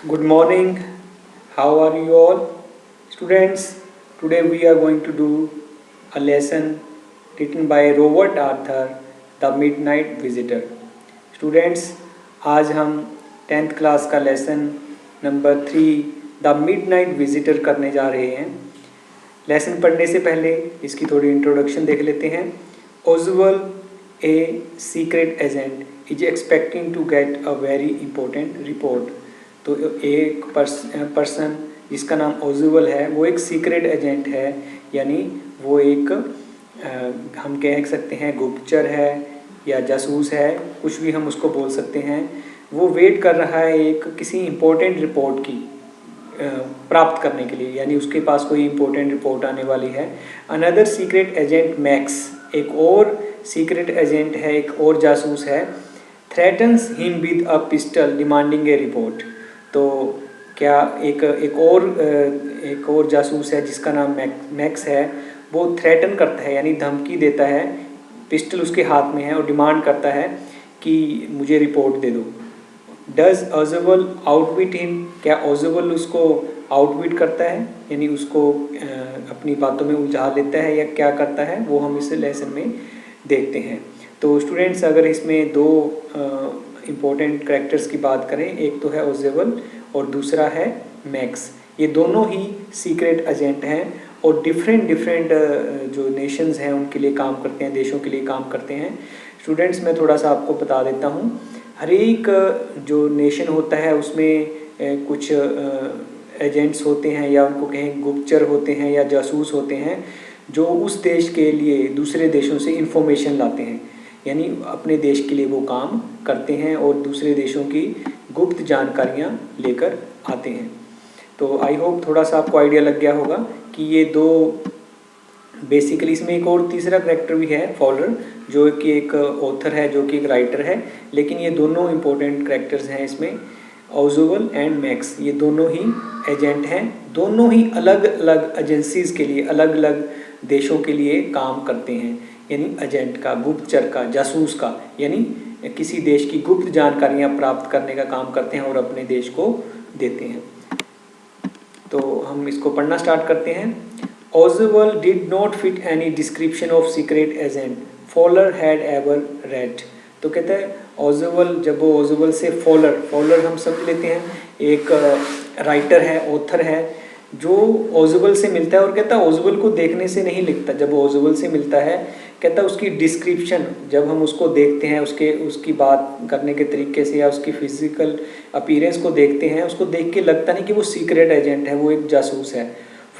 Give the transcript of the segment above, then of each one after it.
Good morning. How are you all? Students, today we are going to do a lesson written by Robert Arthur, The Midnight Visitor. Students, आज हम 10th class का lesson number 3 the midnight visitor करने जा रहे हैं। Lesson पढ़ने से पहले इसकी थोड़ी इंट्रोडक्शन देख लेते हैं। Ausable a secret agent is expecting to get a very important report. तो एक पर्सन जिसका नाम ओजवल है वो एक सीक्रेट एजेंट है, यानी वो एक हम कह सकते हैं गुप्तचर है या जासूस है, कुछ भी हम उसको बोल सकते हैं। वो वेट कर रहा है एक किसी इम्पोर्टेंट रिपोर्ट की प्राप्त करने के लिए, यानी उसके पास कोई इम्पोर्टेंट रिपोर्ट आने वाली है। अनदर सीक्रेट एजेंट मैक्स, एक और सीक्रेट एजेंट है, एक और जासूस है, threatens him with a pistol demanding A report. तो क्या एक और जासूस है जिसका नाम मैक्स है, वो थ्रेटन करता है यानी धमकी देता है, पिस्टल उसके हाथ में है और डिमांड करता है कि मुझे रिपोर्ट दे दो। डज ओजवल आउटविट हिम, क्या ओजवल उसको आउटविट करता है यानी उसको अपनी बातों में उलझा लेता है या क्या करता है, वो हम इस लेसन में देखते हैं। तो स्टूडेंट्स, अगर इसमें दो इम्पोर्टेंट कैरेक्टर्स की बात करें, एक तो है ओजवल और दूसरा है मैक्स। ये दोनों ही सीक्रेट एजेंट हैं और डिफरेंट जो नेशंस हैं उनके लिए काम करते हैं, देशों के लिए काम करते हैं। स्टूडेंट्स, मैं थोड़ा सा आपको बता देता हूँ। हर एक जो नेशन होता है उसमें कुछ एजेंट्स होते हैं या उनको कहें गुप्तचर होते हैं या जासूस होते हैं, जो उस देश के लिए दूसरे देशों से इंफॉर्मेशन लाते हैं, यानी अपने देश के लिए वो काम करते हैं और दूसरे देशों की गुप्त जानकारियाँ लेकर आते हैं। तो आई होप थोड़ा सा आपको आइडिया लग गया होगा कि ये दो बेसिकली, इसमें एक और तीसरा कैरेक्टर भी है फॉलर, जो कि एक ऑथर है, जो कि एक राइटर है, लेकिन ये दोनों इम्पोर्टेंट कैरेक्टर्स हैं इसमें, ओजवल एंड मैक्स। ये दोनों ही एजेंट हैं, दोनों ही अलग अलग एजेंसीज के लिए, अलग अलग देशों के लिए काम करते हैं, यानी एजेंट का, गुप्तचर का, जासूस का, यानी किसी देश की गुप्त जानकारियाँ प्राप्त करने का काम करते हैं और अपने देश को देते हैं। तो हम इसको पढ़ना स्टार्ट करते हैं। Oswald did not fit any description of secret agent Fowler had ever read। तो कहते हैं ओजवल, जब वो ओजवल से फॉलर हम समझ लेते हैं, एक राइटर है, ऑथर है, जो ओजवल से मिलता है और कहता है ओजवल को देखने से नहीं लिखता। जब वो ओजवल से मिलता है, कहता है उसकी डिस्क्रिप्शन, जब हम उसको देखते हैं, उसकी बात करने के तरीके से या उसकी फिजिकल अपीयरेंस को देखते हैं, उसको देख के लगता नहीं कि वो सीक्रेट एजेंट है, वो एक जासूस है।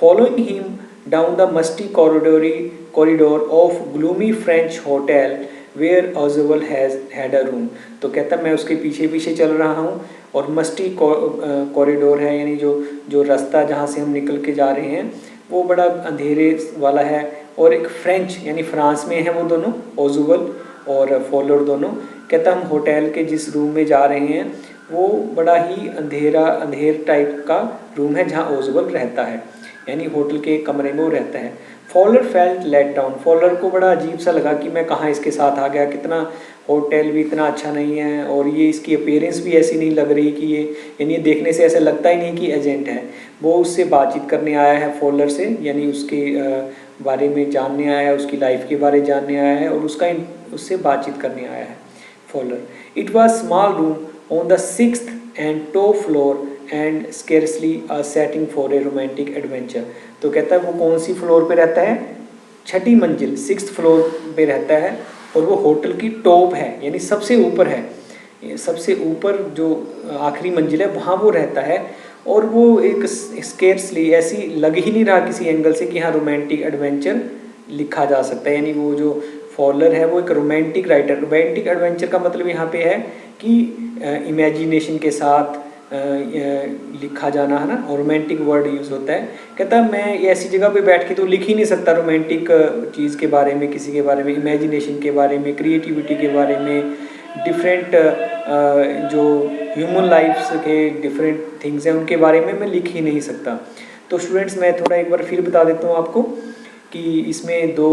Following him down the musty corridor of gloomy French hotel where Oswald had a room। तो कहता मैं उसके पीछे पीछे चल रहा हूँ और मस्टी कॉरिडोर है, यानी जो रास्ता जहाँ से हम निकल के जा रहे हैं वो बड़ा अंधेरे वाला है, और एक फ्रेंच यानी फ्रांस में है वो दोनों, ओजवल और फॉलर दोनों। कहता हम होटल के जिस रूम में जा रहे हैं वो बड़ा ही अंधेर टाइप का रूम है जहाँ ओजवल रहता है, यानी होटल के कमरे में वो रहता है। Fowler felt let down, Fowler को बड़ा अजीब सा लगा कि मैं कहाँ इसके साथ आ गया, कितना होटल भी इतना अच्छा नहीं है और ये इसकी अपीयरेंस भी ऐसी नहीं लग रही कि ये, यानी देखने से ऐसा लगता ही नहीं कि एजेंट है। वो उससे बातचीत करने आया है फॉलर से, यानी उसके बारे में जानने आया है, उसकी लाइफ के बारे में जानने आया है और उससे बातचीत करने आया है Fowler. It was small room on the 6th and top floor and scarcely a setting for a romantic adventure। तो कहता है वो कौन सी फ्लोर पे रहता है, 6ठी मंजिल, 6th फ्लोर पे रहता है, और वो होटल की टॉप है यानी सबसे ऊपर है, सबसे ऊपर जो आखिरी मंजिल है वहाँ वो रहता है। और वो एक स्केर्सली, ऐसी लग ही नहीं रहा किसी एंगल से कि हाँ रोमांटिक एडवेंचर लिखा जा सकता है, यानी वो जो फॉलर है वो एक रोमांटिक राइटर। रोमांटिक एडवेंचर का मतलब यहाँ पे है कि इमेजिनेशन के साथ लिखा जाना, है ना, और रोमांटिक वर्ड यूज़ होता है। कहता मैं ऐसी जगह पे बैठ के तो लिख ही नहीं सकता रोमांटिक चीज़ के बारे में, किसी के बारे में, इमेजिनेशन के बारे में, क्रिएटिविटी के बारे में, डिफरेंट जो ह्यूमन लाइफ्स के डिफरेंट थिंग्स हैं उनके बारे में मैं लिख ही नहीं सकता। तो स्टूडेंट्स, मैं थोड़ा एक बार फिर बता देता हूँ आपको कि इसमें दो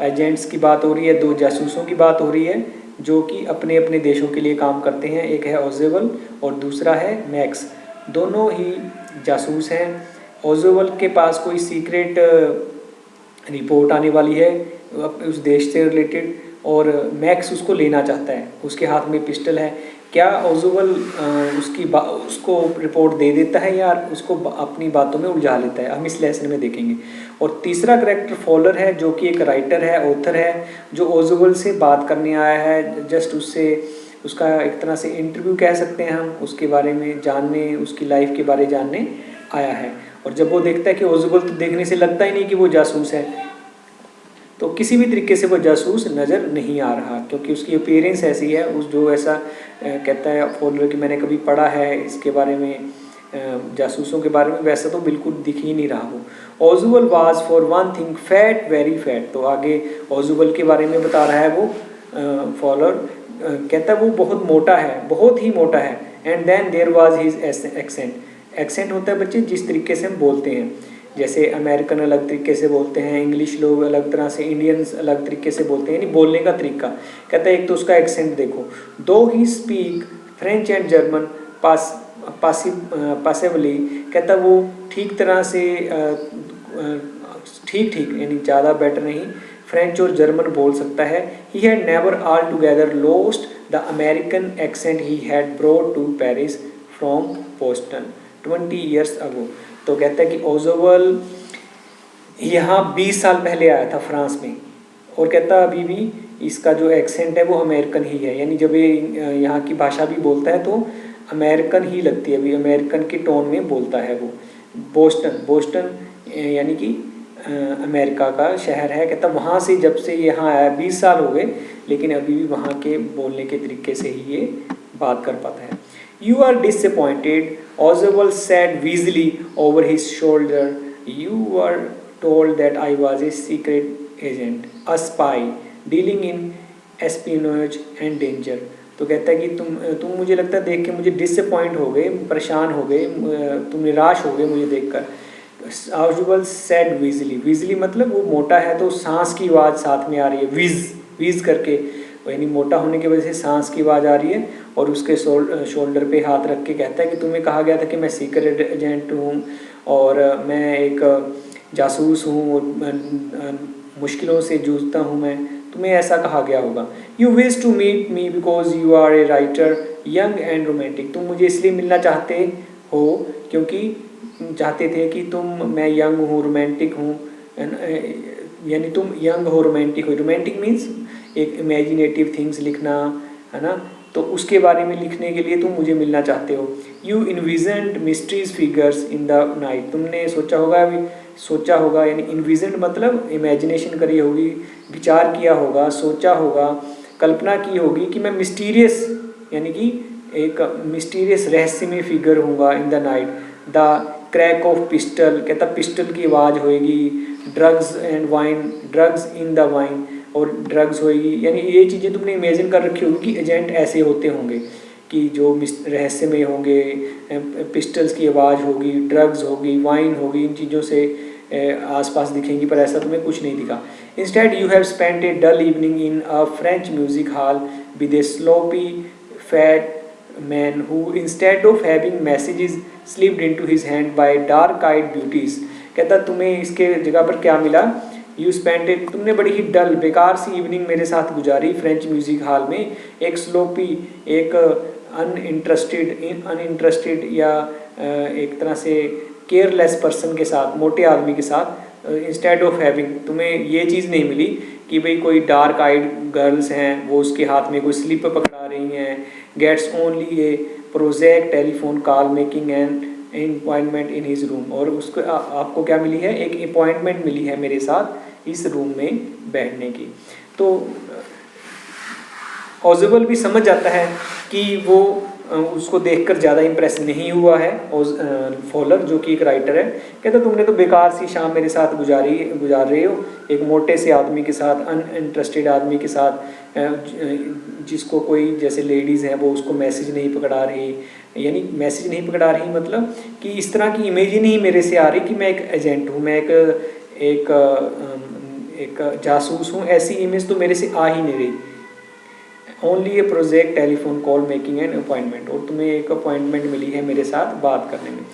एजेंट्स की बात हो रही है, दो जासूसों की बात हो रही है जो कि अपने अपने देशों के लिए काम करते हैं। एक है ओजेवल और दूसरा है मैक्स। दोनों ही जासूस हैं। ओजोवल के पास कोई सीक्रेट रिपोर्ट आने वाली है उस देश से रिलेटेड, और मैक्स उसको लेना चाहता है, उसके हाथ में पिस्टल है। क्या ओजोवल उसको रिपोर्ट दे देता है या उसको अपनी बातों में उलझा लेता है, हम इस लेसन में देखेंगे। और तीसरा करेक्टर फॉलर है, जो कि एक राइटर है, ऑथर है, जो ओजोवल से बात करने आया है, जस्ट उसका एक तरह से इंटरव्यू कह सकते हैं हम, उसके बारे में जानने, उसकी लाइफ के बारे जानने आया है। और जब वो देखता है कि ओजोवल तो देखने से लगता ही नहीं कि वो जासूस है, तो किसी भी तरीके से वो जासूस नज़र नहीं आ रहा, क्योंकि उसकी अपीयरेंस ऐसी है, उस जो ऐसा कहता है फॉलोअर कि मैंने कभी पढ़ा है इसके बारे में, जासूसों के बारे में, वैसा तो बिल्कुल दिख ही नहीं रहा वो। Ausable was for one thing fat, very fat. तो आगे ओजुवल के बारे में बता रहा है वो फॉलोअर, कहता है वो बहुत मोटा है, बहुत ही मोटा है। And then there was his accent. Accent होता है बच्चे जिस तरीके से हम बोलते हैं, जैसे अमेरिकन अलग तरीके से बोलते हैं, इंग्लिश लोग अलग तरह से, इंडियंस अलग तरीके से बोलते हैं, यानी बोलने का तरीका। कहता है एक तो उसका एक्सेंट देखो, though he speak French and German passively, कहता वो ठीक तरह से ठीक ठीक यानी ज़्यादा बेटर नहीं फ्रेंच और जर्मन बोल सकता है। He had never altogether lost the American accent he had brought to Paris from Boston 20 years ago। तो कहता है कि ओजोवल यहाँ 20 साल पहले आया था फ्रांस में, और कहता अभी भी इसका जो एक्सेंट है वो अमेरिकन ही है, यानी जब ये यहाँ की भाषा भी बोलता है तो अमेरिकन ही लगती है, अभी अमेरिकन के टोन में बोलता है वो। बोस्टन यानी कि अमेरिका का शहर है। कहता वहाँ से जब से यहाँ आया 20 साल हो गए, लेकिन अभी भी वहाँ के बोलने के तरीके से ही ये बात कर पाता है। You are disappointed, Oswald said wheezily over his shoulder. You were told that I was a secret agent, a spy, dealing in espionage and danger. तो कहता है कि तुम मुझे लगता है देख के मुझे डिसअपॉइंट हो गए, परेशान हो गए, तुम निराश हो गए मुझे देखकर। Oswald said wheezily, wheezily मतलब वो मोटा है तो सांस की आवाज़ साथ में आ रही है, वीज करके, यानी मोटा होने की वजह से सांस की आवाज़ आ रही है। और उसके शोल्डर पे हाथ रख के कहता है कि तुम्हें कहा गया था कि मैं सीक्रेट एजेंट हूँ और मैं एक जासूस हूँ और मुश्किलों से जूझता हूँ मैं, तुम्हें ऐसा कहा गया होगा। You wish to meet me because you are a writer young and romantic. तुम मुझे इसलिए मिलना चाहते हो क्योंकि चाहते थे कि मैं यंग हूँ, रोमांटिक हूँ, यानी तुम यंग हो, रोमांटिक हो। रोमांटिक मीन्स एक इमेजिनेटिव थिंग्स लिखना, है ना, तो उसके बारे में लिखने के लिए तुम मुझे मिलना चाहते हो। You envisioned mysterious figures in the night. तुमने सोचा होगा यानी इन्विजनड मतलब इमेजिनेशन करी होगी, विचार किया होगा, सोचा होगा, कल्पना की होगी कि मैं मिस्टीरियस यानी कि एक मिस्टीरियस रहस्यमय फिगर हूँगा in the night. The crack of pistol, कहता पिस्टल की आवाज़ होएगी, drugs and wine, drugs in the wine, और ड्रग्स होएगी, यानी ये चीज़ें तुमने इमेजिन कर रखी होगी कि एजेंट ऐसे होते होंगे कि जो रहस्यमय होंगे, पिस्टल्स की आवाज़ होगी, ड्रग्स होगी, वाइन होगी, इन चीज़ों से आसपास दिखेंगी, पर ऐसा तुम्हें कुछ नहीं दिखा। Instead you have spent a dull evening in a French music hall with a sloppy fat man who instead of having messages slipped into his hand by dark eyed beauties. कहता तुम्हें इसके जगह पर क्या मिला, यू स्पेंडेड, तुमने बड़ी ही डल बेकार सी इवनिंग मेरे साथ गुजारी फ्रेंच म्यूजिक हॉल में, एक स्लोपी, एक अनइंटरेस्टेड या एक तरह से केयरलेस पर्सन के साथ, मोटे आदमी के साथ। इंस्टेड ऑफ हैविंग, तुम्हें ये चीज़ नहीं मिली कि भाई कोई डार्क आइड गर्ल्स हैं, वो उसके हाथ में कोई स्लिप पकड़ा रही हैं, gets only a project telephone call making and appointment in his room. और उसको आपको क्या मिली है, एक अपॉइंटमेंट मिली है मेरे साथ इस रूम में बैठने की। तो ओजुवल भी समझ जाता है कि वो उसको देखकर ज़्यादा इम्प्रेस नहीं हुआ है। फॉलर जो कि एक राइटर है, कहता तुमने तो बेकार सी शाम मेरे साथ गुजार रहे हो, एक मोटे से आदमी के साथ, अनइंटरेस्टेड आदमी के साथ, जिसको कोई जैसे लेडीज़ हैं वो उसको मैसेज नहीं पकड़ा रही, यानी मैसेज नहीं पकड़ा रही मतलब कि इस तरह की इमेज ही नहीं मेरे से आ रही कि मैं एक एजेंट हूँ, मैं एक जासूस हूँ, ऐसी इमेज तो मेरे से आ ही नहीं रही। Only a project telephone call making an appointment, और तुम्हें एक अपॉइंटमेंट मिली है मेरे साथ बात करने में।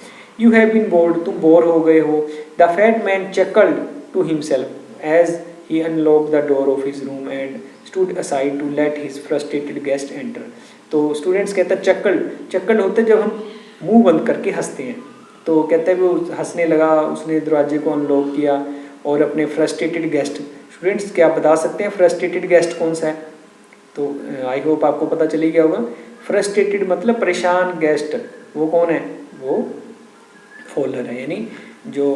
यू हैव बीन बोर्ड, तुम बोर हो गए हो। The fat man chuckled to himself as he unlocked the door of his room and stood aside to let his frustrated guest enter. तो स्टूडेंट्स कहता है चक्कल्ड, चक्कल्ड होता है जब हम मुंह बंद करके हंसते हैं। तो कहता है वो हंसने लगा, उसने दरवाजे को अनलॉक किया और अपने फ्रस्ट्रेटेड गेस्ट, स्टूडेंट्स क्या आप बता सकते हैं फ्रस्ट्रेटेड गेस्ट कौन सा है? तो आई होप आपको पता चली गया होगा। फ्रस्ट्रेटेड मतलब परेशान गेस्ट, वो कौन है? वो फॉलर है, यानी जो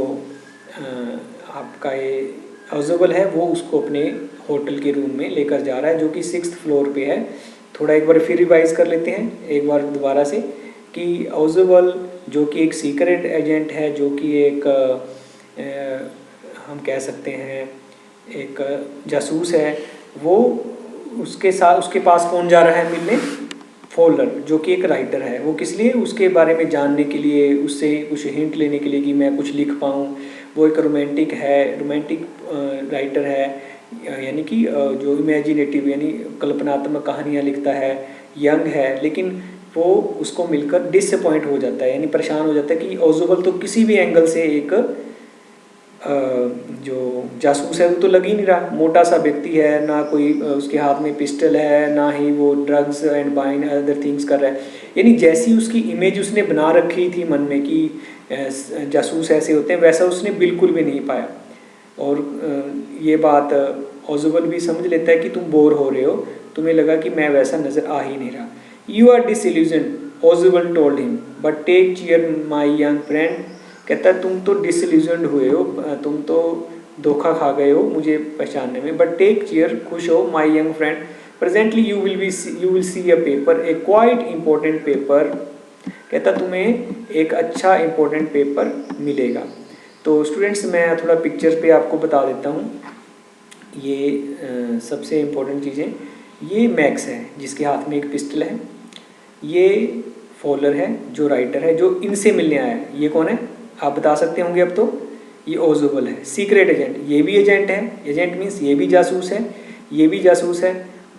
आपका ये ऑजबल है वो उसको अपने होटल के रूम में लेकर जा रहा है जो कि 6th फ्लोर पे है। थोड़ा एक बार फिर रिवाइज कर लेते हैं एक बार दोबारा से कि ऑजबल जो कि एक सीक्रेट एजेंट है, जो कि एक हम कह सकते हैं एक जासूस है, वो उसके साथ उसके पास कौन जा रहा है मिलने? फॉलर जो कि एक राइटर है। वो किस लिए? उसके बारे में जानने के लिए, उससे कुछ हिंट लेने के लिए कि मैं कुछ लिख पाऊँ। वो एक रोमांटिक है, रोमांटिक राइटर है, यानी कि जो इमेजिनेटिव यानी कल्पनात्मक कहानियाँ लिखता है, यंग है, लेकिन वो उसको मिलकर डिसअपॉइंट हो जाता है, यानी परेशान हो जाता है कि ऑजबल तो किसी भी एंगल से एक जो जासूस है वो तो लग ही नहीं रहा। मोटा सा व्यक्ति है, ना कोई उसके हाथ में पिस्टल है, ना ही वो drugs and buying other things कर रहा है। यानी जैसी उसकी इमेज उसने बना रखी थी मन में कि जासूस ऐसे होते हैं, वैसा उसने बिल्कुल भी नहीं पाया। और ये बात ऑजबल भी समझ लेता है कि तुम बोर हो रहे हो, तुम्हें लगा कि मैं वैसा नज़र आ ही नहीं रहा। You are disillusion Ausable told him, but take cheer my young friend. कहता है तुम तो डिसइल्यूजनड हुए हो, तुम तो धोखा खा गए हो मुझे पहचानने में, बट टेक चीयर, खुश हो, माई young friend, presently you will see a paper, A quite important paper. कहता तुम्हें एक अच्छा इम्पोर्टेंट पेपर मिलेगा। तो स्टूडेंट्स मैं थोड़ा पिक्चर पे आपको बता देता हूँ ये सबसे इम्पोर्टेंट चीज़ें। ये मैक्स है जिसके हाथ में एक पिस्टल है, ये फॉलर है जो राइटर है जो इनसे मिलने आया है। ये कौन है आप बता सकते होंगे अब तो? ये ऑजबल है, सीक्रेट एजेंट। ये भी एजेंट है, एजेंट मीन्स ये भी जासूस है, ये भी जासूस है।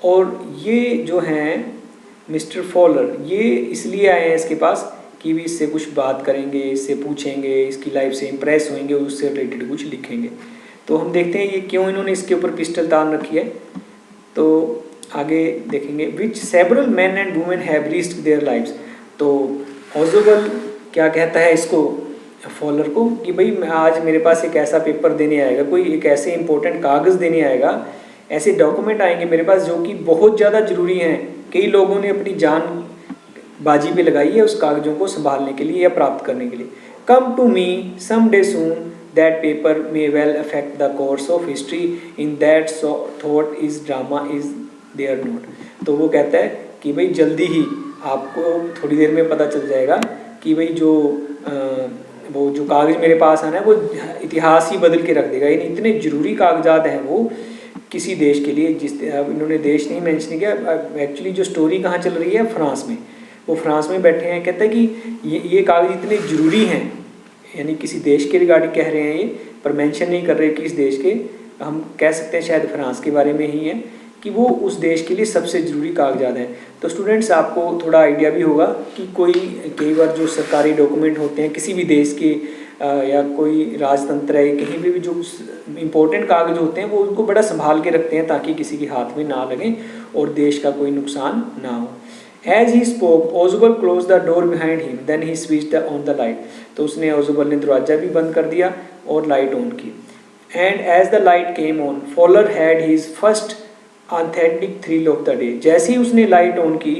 और ये जो हैं मिस्टर फॉलर, ये इसलिए आए हैं इसके पास कि भी इससे कुछ बात करेंगे, इससे पूछेंगे, इसकी लाइफ से इम्प्रेस होंगे, उससे रिलेटेड कुछ लिखेंगे। तो हम देखते हैं ये क्यों इन्होंने इसके ऊपर पिस्टल तान रखी है। तो आगे देखेंगे। Which several man and women have risked their lives. तो ऑजबल क्या कहता है इसको, फॉलर को, कि भाई आज मेरे पास एक ऐसा पेपर देने आएगा, कोई एक ऐसे इंपॉर्टेंट कागज़ देने आएगा, ऐसे डॉक्यूमेंट आएंगे मेरे पास जो कि बहुत ज़्यादा ज़रूरी हैं। कई लोगों ने अपनी जान बाजी पे लगाई है उस कागज़ों को संभालने के लिए या प्राप्त करने के लिए। Come to me some day soon, that paper may well affect the course of history, in that thought is drama is there not. तो वो कहता है कि भाई जल्दी ही आपको थोड़ी देर में पता चल जाएगा कि भाई वो जो कागज़ मेरे पास आना है वो इतिहास ही बदल के रख देगा। यानी इतने ज़रूरी कागजात हैं वो किसी देश के लिए, जिस इन्होंने देश नहीं मेंशन किया। एक्चुअली जो स्टोरी कहाँ चल रही है, फ्रांस में। वो फ्रांस में बैठे हैं, कहते हैं कि ये कागज़ इतने ज़रूरी हैं, यानी किसी देश के रिगार्डिंग कह रहे हैं ये, पर मेंशन नहीं कर रहे किस देश के। हम कह सकते हैं शायद फ्रांस के बारे में ही है कि वो उस देश के लिए सबसे ज़रूरी कागजात हैं। तो स्टूडेंट्स आपको थोड़ा आइडिया भी होगा कि कई बार जो सरकारी डॉक्यूमेंट होते हैं किसी भी देश के या कोई राजतंत्र है, कहीं भी जो इम्पोर्टेंट कागज होते हैं वो उनको बड़ा संभाल के रखते हैं ताकि किसी के हाथ में ना लगें और देश का कोई नुकसान ना हो। As he spoke, Oswald closed the door behind him. Then he switched on the light. तो उसने Oswald ने दरवाजा भी बंद कर दिया और लाइट ऑन की। And as the light came on, Fowler had his first authentic thrill of the day. जैसे ही उसने लाइट ऑन की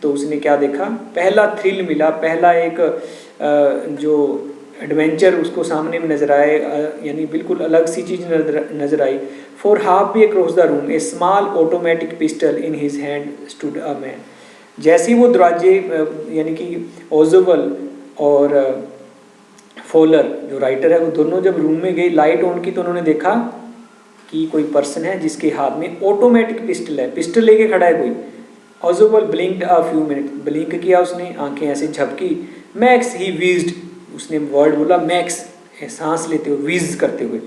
तो उसने क्या देखा, पहला थ्रिल मिला, पहला एक जो एडवेंचर उसको सामने में नजर आए, यानी बिल्कुल अलग सी चीज़ नजर आई। For half way across the room a small automatic pistol in his hand stood a man. जैसे ही वो दरवाजे यानी कि ओजबल और फॉलर जो राइटर है वो दोनों जब रूम में गए, लाइट ऑन की, तो उन्होंने देखा कि कोई पर्सन है जिसके हाथ में ऑटोमेटिक पिस्टल है, पिस्टल लेके खड़ा है कोई। Ausable blinked a few minute, blink किया उसने, आंखें ऐसे झपकी। मैक्स ही वीज्ड, उसने वर्ड बोला मैक्स, सांस लेते हुए, वीज करते हुए।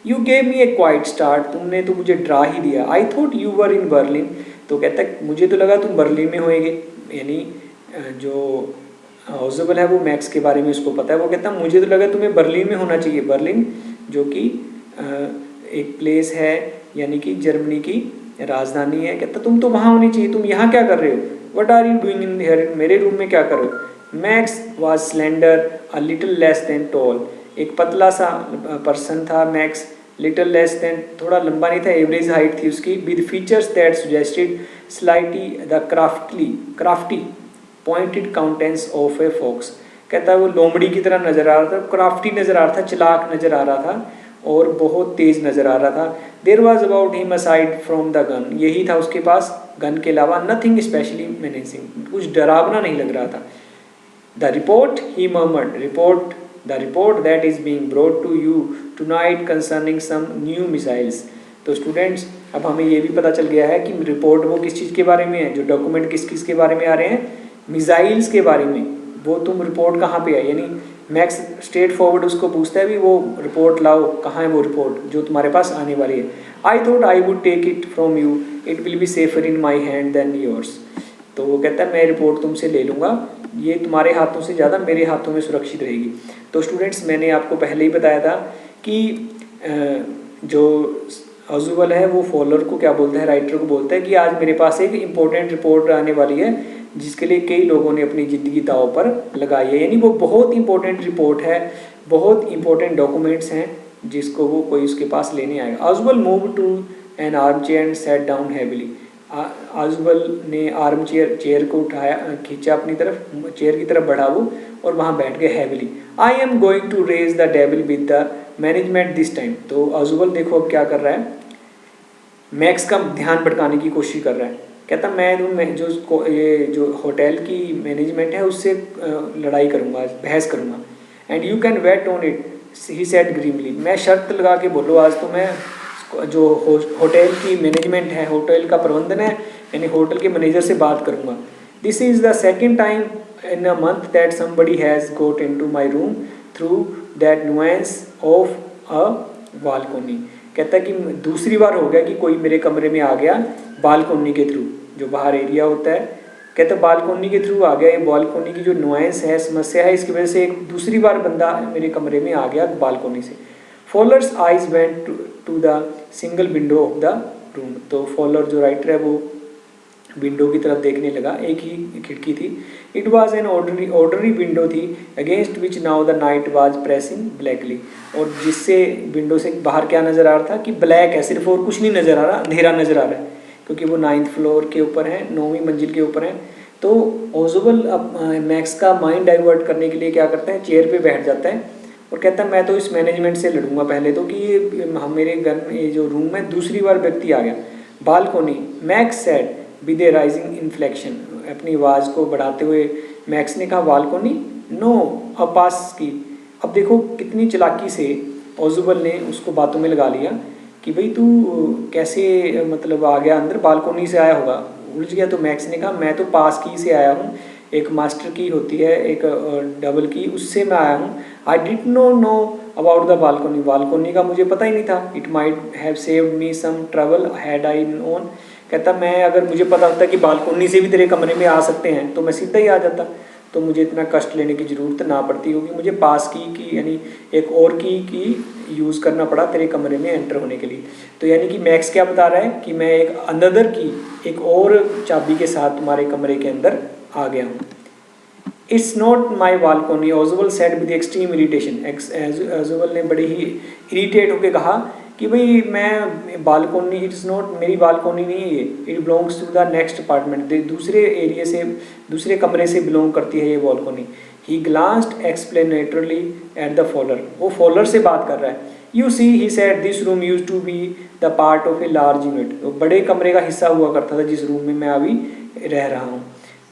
You gave me A quite start, तुमने तो मुझे डरा ही दिया। I thought you were in Berlin, तो कहता है मुझे तो लगा तुम बर्लिन में होएगे, यानी जो ऑजबल है वो मैक्स के बारे में उसको पता है, वो कहता है मुझे तो लगा तुम्हें बर्लिन में होना चाहिए। बर्लिन जो कि एक प्लेस है, यानी कि जर्मनी की राजधानी है। कहता तुम तो वहाँ होनी चाहिए, तुम यहाँ क्या कर रहे हो, what are you doing in here, मेरे रूम में क्या कर रहे हो। Max was slender a little less than tall, एक पतला सा पर्सन था मैक्स, लिटिल लेस देन थोड़ा लंबा नहीं था, एवरेज हाइट थी उसकी, with features that suggested slightly the crafty pointed countenance of a fox. कहता है वो लोमड़ी की तरह नजर आ रहा था, क्राफ्टी नजर आ रहा था, चलाक नजर आ रहा था और बहुत तेज नजर आ रहा था। There was about him aside from the gun, यही था उसके पास गन के अलावा, नथिंग स्पेशली मेनेसिंग, कुछ डरावना नहीं लग रहा था। The report he murmured, the report that is being brought to you tonight concerning some new missiles. तो स्टूडेंट्स अब हमें ये भी पता चल गया है कि रिपोर्ट वो किस चीज़ के बारे में है, जो डॉक्यूमेंट किस किस के बारे में आ रहे हैं, मिसाइल्स के बारे में। वो तुम रिपोर्ट कहाँ पे है, यानी मैक्स स्ट्रेट फॉरवर्ड उसको पूछता है भी वो रिपोर्ट लाओ, कहाँ है वो रिपोर्ट जो तुम्हारे पास आने वाली है। I thought I would take it from you, it will be safer in my hand than yours. तो वो कहता है मैं रिपोर्ट तुमसे ले लूँगा, ये तुम्हारे हाथों से ज़्यादा मेरे हाथों में सुरक्षित रहेगी। तो स्टूडेंट्स मैंने आपको पहले ही बताया था कि जो ऑजबल है वो फॉलोअर को क्या बोलता है, राइटर को बोलता है कि आज मेरे पास एक इम्पोर्टेंट रिपोर्ट आने वाली है जिसके लिए कई लोगों ने अपनी ज़िंदगी दांव पर लगाई है, यानी वो बहुत इंपॉर्टेंट रिपोर्ट है, बहुत इंपॉर्टेंट डॉक्यूमेंट्स हैं जिसको वो कोई उसके पास लेने आएगा। Ausable move to an arm chair and sat down heavily, Ausable ने आर्म चेयर को उठाया, खींचा अपनी तरफ, चेयर की तरफ बढ़ा वो और वहाँ बैठ गए heavily. I am going to raise the devil with the management this time. तो ऑजबल देखो अब क्या कर रहा है, मैक्स का ध्यान भटकाने की कोशिश कर रहा है। कहता मैं जो होटल की मैनेजमेंट है उससे लड़ाई करूँगा, बहस करूँगा। And you can wait on it he said grimly, मैं शर्त लगा के बोलो आज तो मैं जो होटल की मैनेजमेंट है, होटल का प्रबंधन है, यानी होटल के मैनेजर से बात करूँगा। This is the second time in a month that somebody has got into my room through that nuisance of a balcony. कहता है कि दूसरी बार हो गया कि कोई मेरे कमरे में आ गया बालकोनी के थ्रू, जो बाहर एरिया होता है। कहता है बालकोनी के थ्रू आ गया, ये बालकोनी की जो नॉइस है, समस्या है, इसकी वजह से एक दूसरी बार बंदा मेरे कमरे में आ गया बालकोनी से। Fowler's eyes went to the single window of the room. तो फॉलर जो राइटर है वो विंडो की तरफ देखने लगा, एक ही खिड़की थी। It was an ordinary window थी against which now the night was pressing blackly, और जिससे विंडो से बाहर क्या नज़र आ रहा था कि ब्लैक है सिर्फ, और कुछ नहीं नज़र आ रहा, अंधेरा नज़र आ रहा है, क्योंकि वो 9th फ्लोर के ऊपर है, 9वीं मंजिल के ऊपर है। तो ऑजबल अब मैक्स का माइंड डाइवर्ट करने के लिए क्या करता है, चेयर पे बैठ जाता है और कहता है मैं तो इस मैनेजमेंट से लड़ूंगा पहले तो कि ये मेरे घर में ये जो रूम में दूसरी बार व्यक्ति आ गया। Balcony, max said with A rising inflection, अपनी आवाज़ को बढ़ाते हुए मैक्स ने कहा बालकोनी, नो अ पास की। अब देखो कितनी चालाकी से ऑजबल ने उसको बातों में लगा लिया कि भाई तू कैसे मतलब आ गया अंदर, बालकोनी से आया होगा, उलझ गया। तो मैक्स ने कहा मैं तो पास की से आया हूँ, एक मास्टर की होती है, एक डबल की, उससे मैं आया हूँ। I did not know about the balcony, balcony का मुझे पता ही नहीं था। It might have saved me some trouble had I known. कहता मैं अगर मुझे पता होता कि बालकोनी से भी तेरे कमरे में आ सकते हैं तो मैं सीधा ही आ जाता, तो मुझे इतना कष्ट लेने की ज़रूरत ना पड़ती, होगी मुझे पास की यानी एक और की यूज़ करना पड़ा तेरे कमरे में एंटर होने के लिए। तो यानी कि मैक्स क्या बता रहा है कि मैं एक अनदर की, एक और चाबी के साथ तुम्हारे कमरे के अंदर आ गया हूँ। It's not my balcony, Ausable said with extreme irritation. Ausable ने बड़े ही इरीटेट होकर कहा कि भाई मैं बालकोनी, इट्स नॉट, मेरी बालकोनी नहीं है ये, it belongs to the next apartment, दूसरे एरिया से, दूसरे कमरे से बिलोंग करती है ये balcony. He glanced explanatorily at the Fowler, वो फॉलर से बात कर रहा है। You see he said this room used to be the part of a large unit, तो बड़े कमरे का हिस्सा हुआ करता था जिस रूम में मैं अभी रह रहा हूँ।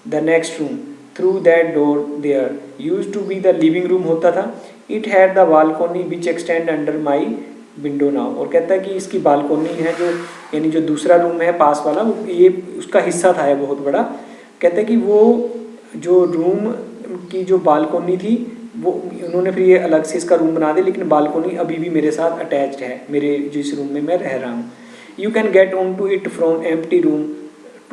The next room through that door there used to be the living room होता था। It had the balcony which extend under my window now, और कहता है कि इसकी बालकोनी है जो, यानी जो दूसरा रूम है पास वाला, ये उसका हिस्सा था है बहुत बड़ा। कहता है कि वो जो रूम की जो बालकोनी थी वो उन्होंने फिर ये अलग से इसका रूम बना दिया, लेकिन बालकोनी अभी भी मेरे साथ अटैच्ड है, मेरे जिस रूम में मैं रह रहा हूँ। You can get on to it from empty room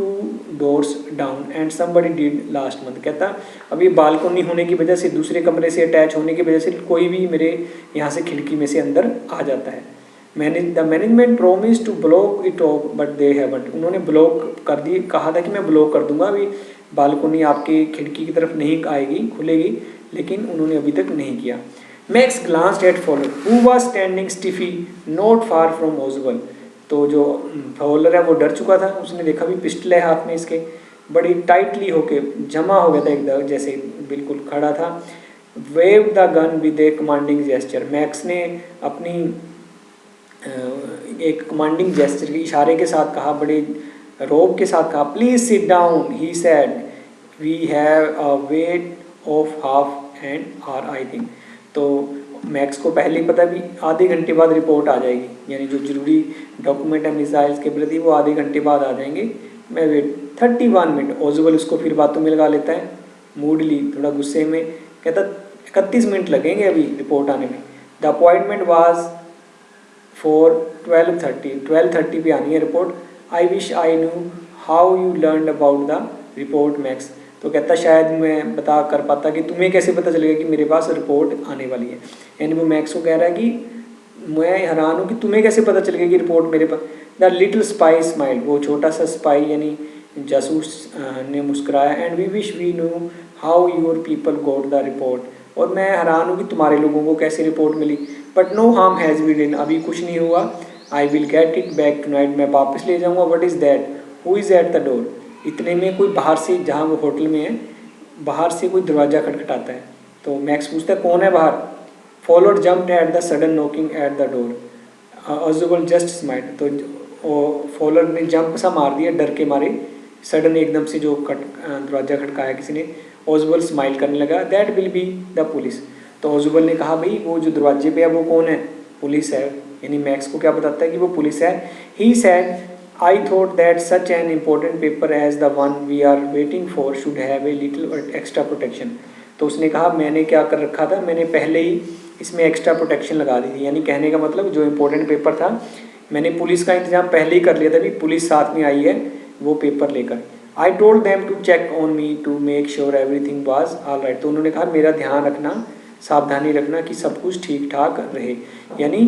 2 doors down and somebody did last month। कहता अब ये बालकोनी होने की वजह से, दूसरे कमरे से अटैच होने की वजह से कोई भी मेरे यहाँ से खिड़की में से अंदर आ जाता है। The management promise to block it off but they haven't. उन्होंने ब्लॉक कर दी, कहा था कि मैं ब्लॉक कर दूंगा, अभी बालकोनी आपकी खिड़की की तरफ नहीं आएगी, खुलेगी, लेकिन उन्होंने अभी तक नहीं किया। Max glanced at Fowler who was standing stiffly not far from Ausable. तो जो फॉलर है वो डर चुका था, उसने देखा भी पिस्टल है हाथ में इसके, बड़ी टाइटली होके जमा हो गया था एकदम, जैसे बिल्कुल खड़ा था। Wave the gun with a commanding gesture. Max ने अपनी एक कमांडिंग जेस्चर के इशारे के साथ कहा, बड़े रोब के साथ कहा, please sit down he said we have a wait of half an hour I think. तो मैक्स को पहले ही पता भी आधे घंटे बाद रिपोर्ट आ जाएगी, यानी जो जरूरी डॉक्यूमेंट है मिसाइल्स के प्रति वो आधे घंटे बाद आ जाएंगे। मैं वेट 31 मिनट। ओजबल उसको फिर बातों में लगा लेता है, मूडली थोड़ा गुस्से में, कहता 31 मिनट लगेंगे अभी रिपोर्ट आने में। द अपॉइंटमेंट वाज फॉर 12:30 पे आनी है report. I wish I knew how you learn about the report max. तो कहता शायद मैं बता कर पाता कि तुम्हें कैसे पता चलेगा कि मेरे पास रिपोर्ट आने वाली है। यानी वो मैक्स को कह रहा है कि मैं हैरान हूँ कि तुम्हें कैसे पता चलेगा कि रिपोर्ट मेरे पास। The little spy smile. वो छोटा सा स्पाई यानी जासूस ने मुस्कुराया। And we wish we knew how your people got the report. और मैं हैरान हूँ कि तुम्हारे लोगों को कैसे रिपोर्ट मिली। But no harm has been. अभी कुछ नहीं हुआ। I will get it back tonight. मैं वापस ले जाऊँगा। What is that? Who is at the door? इतने में कोई बाहर से, जहाँ वो होटल में है, बाहर से कोई दरवाज़ा खटखटाता है। तो मैक्स पूछता है कौन है बाहर? Fowler jumped at the sudden knocking at the door. Ausable just smiled. तो फॉलोड ने जंप सा मार दिया डर के मारे, सडन एकदम से जो दरवाज़ा खटकाया किसी ने। ओजबल स्माइल करने लगा। That will be the police. तो ओजबल ने कहा भाई वो जो दरवाजे पे है वो कौन है? पुलिस है। यानी मैक्स को क्या बताता है कि वो पुलिस है। He said I thought that such an important paper as the one we are waiting for should have a little extra protection। तो उसने कहा मैंने क्या कर रखा था, मैंने पहले ही इसमें एक्स्ट्रा प्रोटेक्शन लगा दी थी। यानी कहने का मतलब जो इम्पोर्टेंट पेपर था मैंने पुलिस का इंतजाम पहले ही कर लिया था, भी पुलिस साथ में आई है वो पेपर लेकर। I told them to check on me to make sure everything was all right. तो उन्होंने कहा मेरा ध्यान रखना, सावधानी रखना कि सब कुछ ठीक ठाक रहे। यानी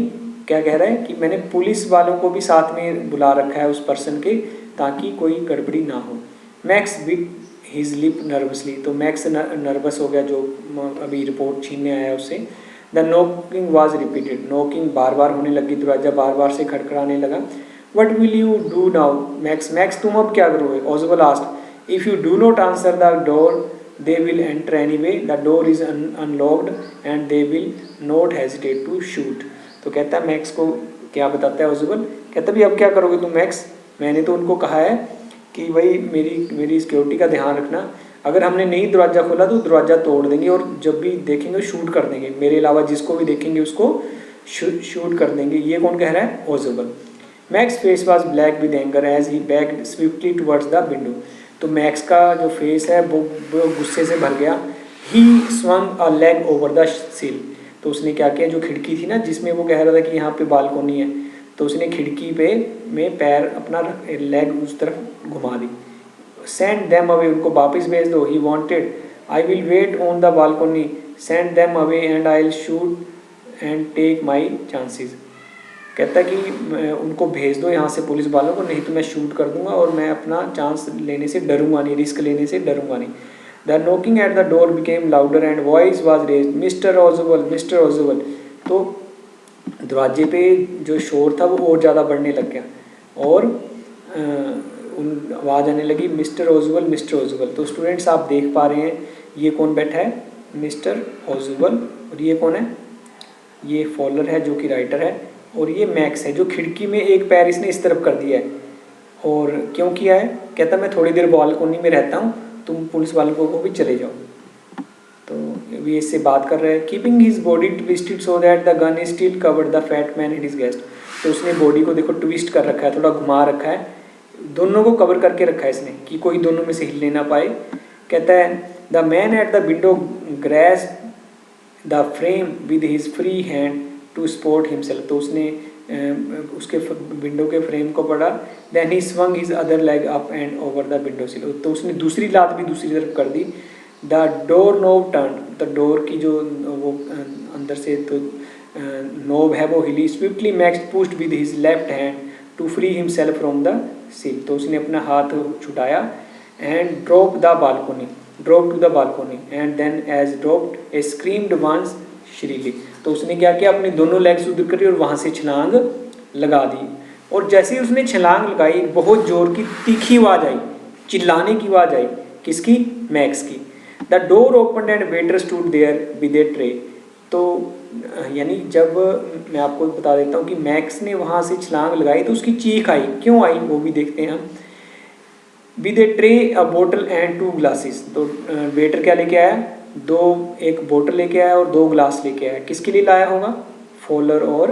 क्या कह रहा है कि मैंने पुलिस वालों को भी साथ में बुला रखा है उस पर्सन के, ताकि कोई गड़बड़ी ना हो। Max bit his lip nervously. तो मैक्स नर्वस हो गया जो अभी रिपोर्ट छीनने आया उससे। The knocking was repeated. Knocking बार बार होने लगी, दरवाजा बार बार से खड़खड़ाने लगा। What will you do now Max? Max तुम अब क्या करोगे? Ausable asked. If you do not answer the door they will enter anyway, the door is unlocked and they will not hesitate to shoot। तो कहता है max को क्या बताता है ओजबल, कहता भी अब क्या करोगे तुम मैक्स? मैंने तो उनको कहा है कि भाई मेरी सिक्योरिटी का ध्यान रखना, अगर हमने नहीं दरवाज़ा खोला तो दरवाज़ा तोड़ देंगे और जब भी देखेंगे शूट कर देंगे, मेरे अलावा जिसको भी देखेंगे उसको शूट कर देंगे। ये कौन कह रहा है? Ausable. Max face was black with anger as he backed swiftly towards the window. तो मैक्स का जो फेस है वो गुस्से से भर गया। He swung a leg over the sill. तो उसने क्या किया, जो खिड़की थी ना जिसमें वो कह रहा था कि यहाँ पे बालकोनी है, तो उसने खिड़की पे में पैर अपना लेग उस तरफ घुमा दी। Send them away. उनको वापस भेज दो। He wanted I will wait on the balcony send them away and I will shoot and take my chances. कहता है कि उनको भेज दो यहाँ से पुलिस वालों को, नहीं तो मैं शूट कर दूंगा और मैं अपना चांस लेने से डरूंगा नहीं, रिस्क लेने से डरूंगा नहीं। The knocking at the door became louder and voice was raised, mister Ausable, mister Ausable. तो दरवाजे पे जो शोर था वो और ज़्यादा बढ़ने लग गया और आवाज़ आने लगी, मिस्टर ओजबल, मिस्टर ओजबल। तो स्टूडेंट्स आप देख पा रहे हैं ये कौन बैठा है? मिस्टर ओजबल। और ये कौन है? ये फॉलर है जो कि राइटर है, और ये मैक्स है जो खिड़की में एक पैर इसने इस तरफ कर दिया है। और क्यों किया है? कहता मैं थोड़ी देर बालकोनी में रहता हूँ, तुम पुलिस वालों को भी चले जाओ। तो ये इससे बात कर रहा है। Keeping his body twisted so that the gun is still covered the fat man and his guest. तो उसने बॉडी को देखो ट्विस्ट कर रखा है, थोड़ा घुमा रखा है, दोनों को कवर करके रखा है इसने कि कोई दोनों में से हिलने ना पाए। कहता है the man at the window grasped the frame with his free hand to support himself. तो उसने उसके विंडो के फ्रेम को पड़ा। Then he swung his other leg up and over the window sill, तो उसने दूसरी लात भी दूसरी तरफ कर दी। द डोर नोब टर्न, तो डोर की जो वो अंदर से तो नोब है वो हिली। Swiftly Max pushed with his left hand to free himself from the sill, तो उसने अपना हाथ छुटाया। And drop the balcony, drop to the balcony and then as dropped a screamed once shrilly, तो उसने क्या किया, अपनी दोनों लेग्स उधर करी और वहाँ से छलांग लगा दी। और जैसे ही उसने छलांग लगाई बहुत जोर की तीखी आवाज़ आई, चिल्लाने की आवाज़ आई, किसकी? मैक्स की। The door open and waiter stood there with a tray, तो यानी जब मैं आपको बता देता हूँ कि मैक्स ने वहाँ से छलांग लगाई तो उसकी चीख आई, क्यों आई वो भी देखते हैं हम। With a tray a bottle and 2 glasses, तो वेटर क्या लेके आया? एक बोतल लेके आया और 2 ग्लास लेके आया। किसके लिए लाया होगा? फॉलर और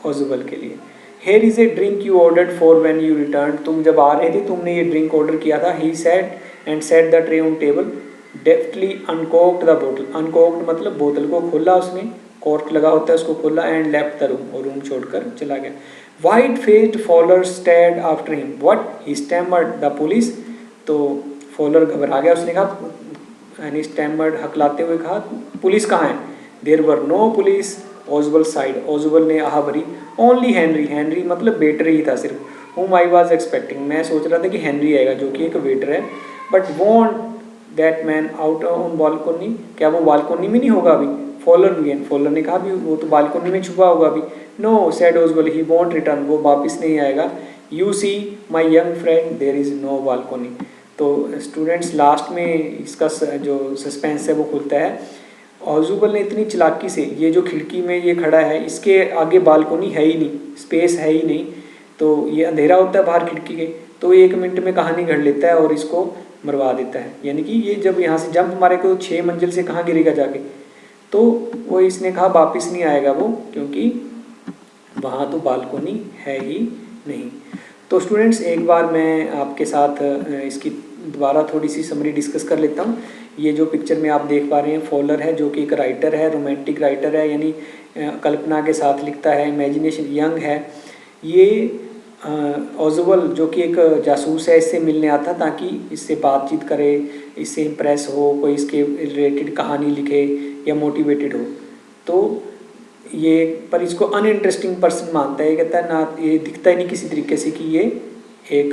ओजुबल के लिए। Here is a drink you ordered for when you return, तुम जब आ रहे थे तुमने ये ड्रिंक ऑर्डर किया था। He said and set the tray on table, deftly uncorked the बोतल, अनकॉक्ड मतलब बोतल को खोला उसने, कॉर्क लगा होता है उसको खोला, एंड लेफ्ट द रूम, और रूम छोड़कर चला गया। White faced Fowler stared after him, what he stammered the police, तो फॉलर घबरा गया, उसने कहा यानी स्टैमर्ड हकलाते हुए कहा पुलिस कहाँ है? There were no police, Ausable sighed, Ausable ने आह भरी। ओनली हेनरी, हेनरी मतलब वेटर ही था सिर्फ। whom I was expecting, मैं सोच रहा था कि हेनरी आएगा जो कि एक वेटर है। But want that man out on balcony, क्या वो बालकोनी में नहीं होगा अभी? फॉलर भी है, फॉलर ने कहा भी वो तो बालकोनी में छुपा होगा अभी। No said Ausable, he won't return, वो वापस नहीं आएगा। You see my young friend there is no balcony, तो स्टूडेंट्स लास्ट में इसका जो सस्पेंस है वो खुलता है। ओजुबल ने इतनी चालाकी से, ये जो खिड़की में ये खड़ा है इसके आगे बालकोनी है ही नहीं, स्पेस है ही नहीं, तो ये अंधेरा होता है बाहर खिड़की के, तो 1 मिनट में कहानी घड़ लेता है और इसको मरवा देता है। यानी कि ये जब यहाँ से जंप मारेगा तो 6 मंजिल से कहाँ गिरेगा जाके, तो वो इसने कहा वापस नहीं आएगा वो, क्योंकि वहाँ तो बालकोनी है ही नहीं। तो स्टूडेंट्स एक बार मैं आपके साथ इसकी दोबारा थोड़ी सी समरी डिस्कस कर लेता हूँ। ये जो पिक्चर में आप देख पा रहे हैं फॉलर है, जो कि एक राइटर है, रोमांटिक राइटर है, यानी कल्पना के साथ लिखता है, इमेजिनेशन यंग है। ये ओजुबल जो कि एक जासूस है, इससे मिलने आता ताकि इससे बातचीत करे, इससे इम्प्रेस हो, कोई इसके रिलेटेड कहानी लिखे या मोटिवेटेड हो। तो ये पर इसको अनइंटरेस्टिंग पर्सन मानता है, ये कहता है ना, ये दिखता ही नहीं किसी तरीके से कि ये एक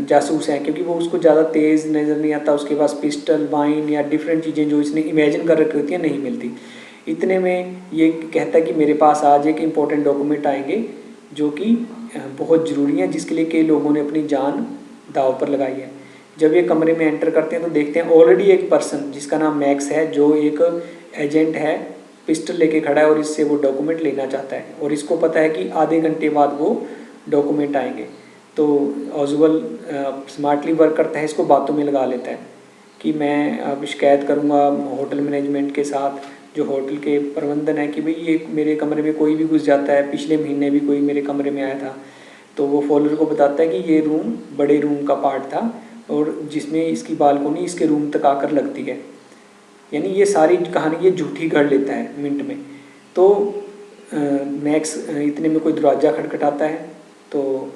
जासूस है, क्योंकि वो उसको ज़्यादा तेज़ नज़र नहीं आता, उसके पास पिस्टल, वाइन या डिफरेंट चीज़ें जो इसने इमेजिन कर रखी होती हैं नहीं मिलती। इतने में ये कहता है कि मेरे पास आज एक इम्पोर्टेंट डॉक्यूमेंट आएंगे जो कि बहुत ज़रूरी है, जिसके लिए कई लोगों ने अपनी जान दाव पर लगाई है। जब ये कमरे में एंटर करते हैं तो देखते हैं ऑलरेडी एक पर्सन जिसका नाम मैक्स है, जो एक एजेंट है, पिस्टल लेके खड़ा है और इससे वो डॉक्यूमेंट लेना चाहता है, और इसको पता है कि आधे घंटे बाद वो डॉक्यूमेंट आएंगे। तो ओजुबल स्मार्टली वर्क करता है, इसको बातों में लगा लेता है कि मैं अब शिकायत करूँगा होटल मैनेजमेंट के साथ, जो होटल के प्रबंधन है, कि भाई ये मेरे कमरे में कोई भी घुस जाता है, पिछले महीने भी कोई मेरे कमरे में आया था। तो वो फॉलर को बताता है कि ये रूम बड़े रूम का पार्ट था और जिसमें इसकी बालकोनी इसके रूम तक आकर लगती है। यानी ये सारी कहानी ये झूठी कर लेता है मिनट में। तो मैक्स इतने में कोई दरवाज़ा खटखटाता है, तो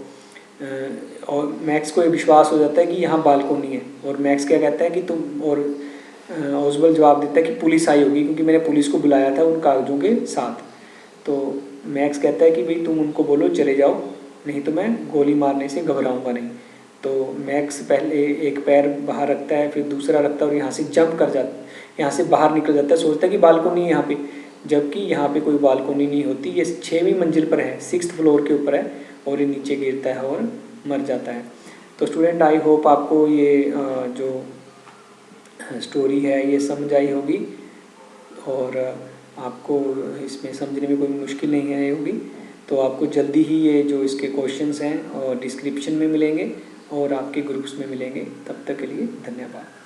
और मैक्स को ये विश्वास हो जाता है कि यहाँ बालकोनी है, और मैक्स क्या कहता है कि तुम, और ओजुबल जवाब देता है कि पुलिस आई होगी क्योंकि मैंने पुलिस को बुलाया था उन कागजों के साथ। तो मैक्स कहता है कि भाई तुम उनको बोलो चले जाओ, नहीं तो मैं गोली मारने से घबराऊंगा नहीं। तो मैक्स पहले एक पैर बाहर रखता है, फिर दूसरा रखता है और यहाँ से जंप कर जाता है, यहाँ से बाहर निकल जाता है, सोचता है कि बालकोनी है यहाँ पे, जबकि यहाँ पे कोई बालकोनी नहीं होती। ये 6वीं मंजिल पर है, 6th फ्लोर के ऊपर है, और ये नीचे गिरता है और मर जाता है। तो स्टूडेंट आई होप आपको ये जो स्टोरी है ये समझ आई होगी, और आपको इसमें समझने में कोई मुश्किल नहीं आई होगी। तो आपको जल्दी ही ये जो इसके क्वेश्चंस हैं और डिस्क्रिप्शन में मिलेंगे और आपके ग्रुप्स में मिलेंगे। तब तक के लिए धन्यवाद।